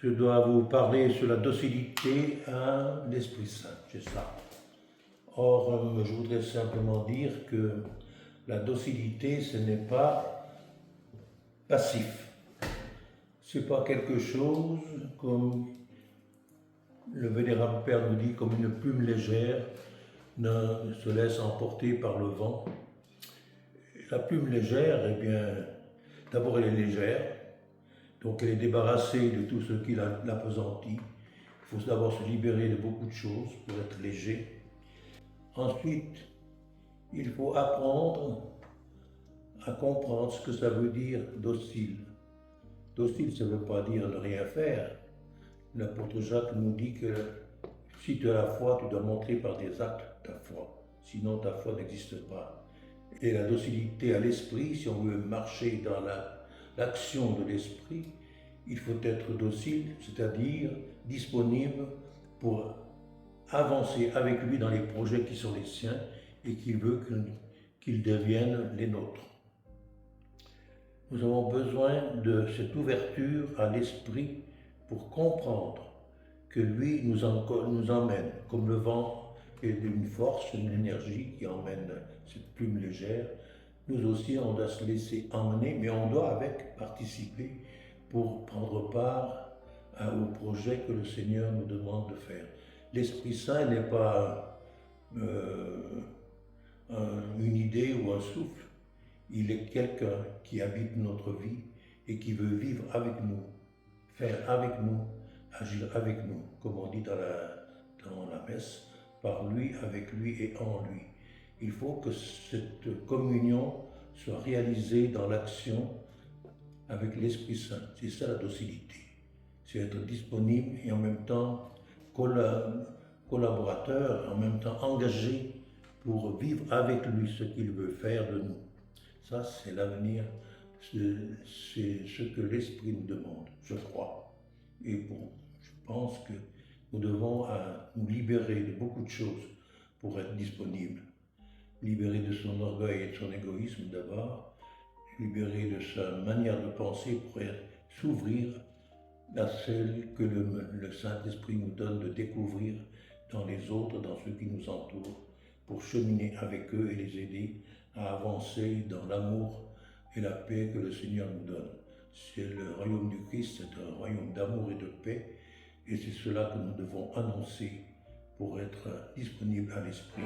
Je dois vous parler sur la docilité à l'Esprit Saint, c'est ça. Or, je voudrais simplement dire que la docilité, ce n'est pas passif. Ce n'est pas quelque chose, comme le vénérable Père nous dit, comme une plume légère ne se laisse emporter par le vent. La plume légère, eh bien, d'abord elle est légère, donc elle est débarrassée de tout ce qui l'appesantit. Il faut d'abord se libérer de beaucoup de choses pour être léger. Ensuite, il faut apprendre à comprendre ce que ça veut dire docile. Docile, ça ne veut pas dire ne rien faire. L'apôtre Jacques nous dit que si tu as la foi, tu dois montrer par des actes ta foi. Sinon, ta foi n'existe pas. Et la docilité à l'esprit, si on veut marcher dans l'action de l'esprit, il faut être docile, c'est-à-dire disponible pour avancer avec lui dans les projets qui sont les siens et qu'il veut qu'ils deviennent les nôtres. Nous avons besoin de cette ouverture à l'esprit pour comprendre que lui nous emmène, comme le vent est d'une force, une énergie qui emmène cette plume légère. Nous aussi, on doit se laisser emmener, mais on doit avec participer pour prendre part au projet que le Seigneur nous demande de faire. L'Esprit Saint n'est pas une idée ou un souffle. Il est quelqu'un qui habite notre vie et qui veut vivre avec nous, faire avec nous, agir avec nous, comme on dit dans la messe, par lui, avec lui et en lui. Il faut que cette communion soit réalisée dans l'action avec l'Esprit Saint. C'est ça la docilité. C'est être disponible et en même temps collaborateur, en même temps engagé pour vivre avec lui ce qu'il veut faire de nous. Ça, c'est l'avenir, c'est ce que l'Esprit nous demande, je crois. Et bon, je pense que nous devons nous libérer de beaucoup de choses pour être disponibles. Libérer de son orgueil et de son égoïsme d'abord, libérer de sa manière de penser pour s'ouvrir à celle que le Saint-Esprit nous donne de découvrir dans les autres, dans ceux qui nous entourent, pour cheminer avec eux et les aider à avancer dans l'amour et la paix que le Seigneur nous donne. C'est le royaume du Christ, c'est un royaume d'amour et de paix, et c'est cela que nous devons annoncer pour être disponibles à l'Esprit.